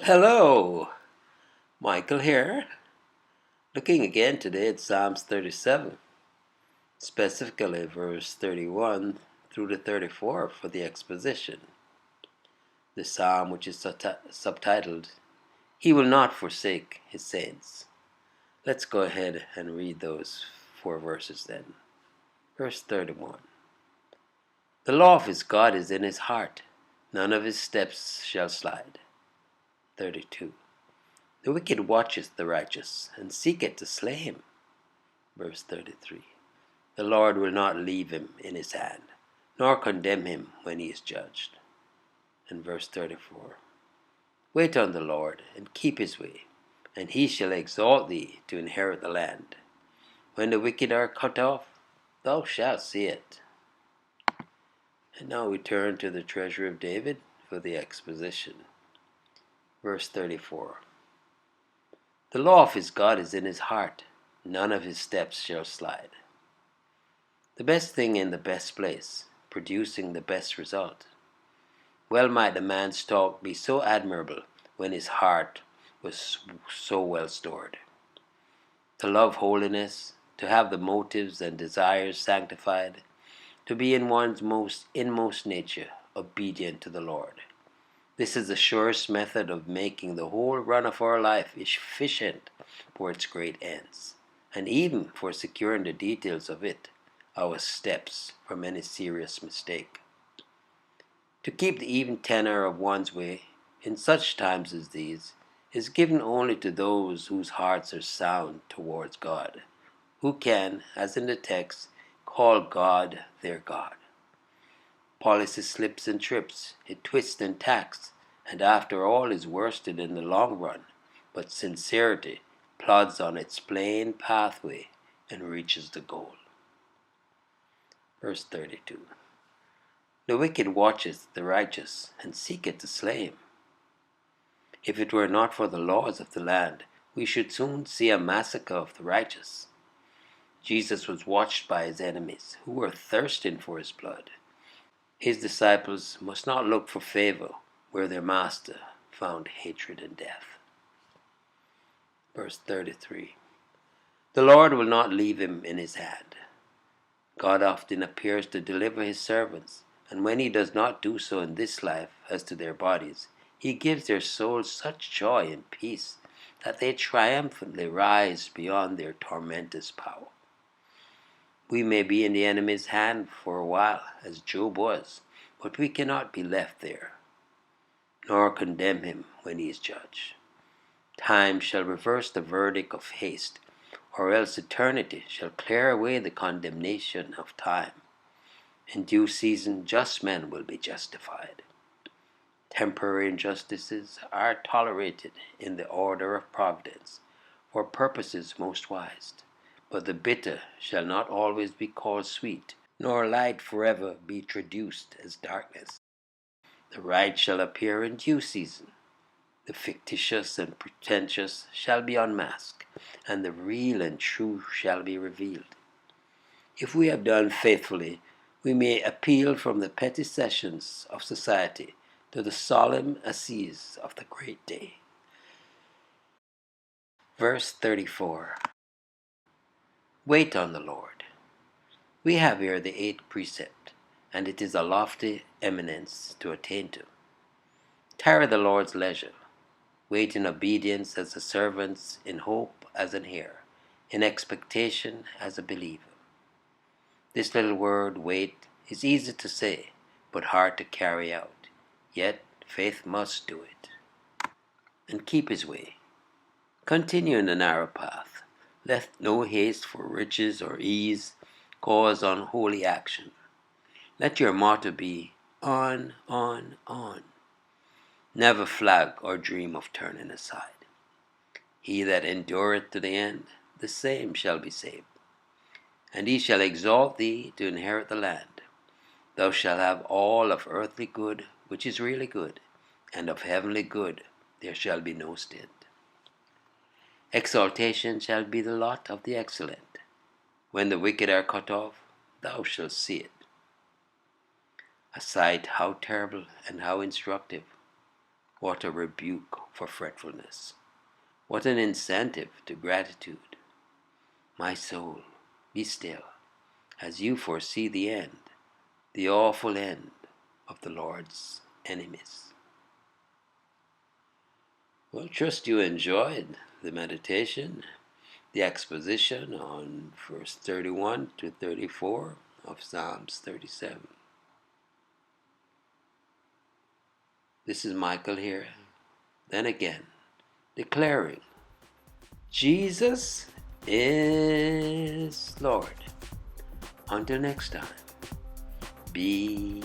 Hello, Michael here. Looking again today at Psalms 37, specifically verse 31 through to 34 for the exposition. The psalm, which is subtitled, He Will Not Forsake His Saints. Let's go ahead and read those 4 verses then. Verse 31. The law of his God is in his heart, none of his steps shall slide. 32. The wicked watcheth the righteous, and seeketh to slay him. Verse 33. The Lord will not leave him in his hand, nor condemn him when he is judged. And verse 34. Wait on the Lord, and keep his way, and he shall exalt thee to inherit the land. When the wicked are cut off, thou shalt see it. And now we turn to the treasure of David for the exposition. Verse 34. The law of his God is in his heart, none of his steps shall slide. The best thing in the best place, producing the best result. Well might a man's talk be so admirable when his heart was so well stored. To love holiness, to have the motives and desires sanctified, to be in one's inmost nature obedient to the Lord. This is the surest method of making the whole run of our life efficient for its great ends, and even for securing the details of it, our steps from any serious mistake. To keep the even tenor of one's way in such times as these is given only to those whose hearts are sound towards God, who can, as in the text, call God their God. Policy slips and trips, it twists and tacks, and after all is worsted in the long run, but sincerity plods on its plain pathway and reaches the goal. Verse 32. The wicked watcheth the righteous, and seeketh to slay him. If it were not for the laws of the land, we should soon see a massacre of the righteous. Jesus was watched by his enemies, who were thirsting for his blood. His disciples must not look for favor where their master found hatred and death. Verse 33. The Lord will not leave him in his hand. God often appears to deliver his servants, and when he does not do so in this life as to their bodies, he gives their souls such joy and peace that they triumphantly rise beyond their tormentor's power. We may be in the enemy's hand for a while, as Job was, but we cannot be left there, nor condemn him when he is judged. Time shall reverse the verdict of haste, or else eternity shall clear away the condemnation of time. In due season, just men will be justified. Temporary injustices are tolerated in the order of providence, for purposes most wise. But the bitter shall not always be called sweet, nor light forever be traduced as darkness. The right shall appear in due season. The fictitious and pretentious shall be unmasked, and the real and true shall be revealed. If we have done faithfully, we may appeal from the petty sessions of society to the solemn assize of the great day. Verse 34. Wait on the Lord. We have here the 8th precept, and it is a lofty eminence to attain to. Tarry the Lord's leisure. Wait in obedience as a servant, in hope as an heir, in expectation as a believer. This little word, wait, is easy to say, but hard to carry out. Yet faith must do it. And keep his way. Continue in the narrow path. Let no haste for riches or ease cause unholy action. Let your motto be on, on, on. Never flag or dream of turning aside. He that endureth to the end, the same shall be saved. And he shall exalt thee to inherit the land. Thou shalt have all of earthly good, which is really good, and of heavenly good there shall be no stint. Exaltation shall be the lot of the excellent. When the wicked are cut off, thou shalt see it. A sight how terrible and how instructive. What a rebuke for fretfulness. What an incentive to gratitude. My soul, be still, as you foresee the end, the awful end of the Lord's enemies. Well, trust you enjoyed the meditation, the exposition on verse 31 to 34 of Psalms 37. This is Michael here, then again, declaring Jesus is Lord. Until next time, be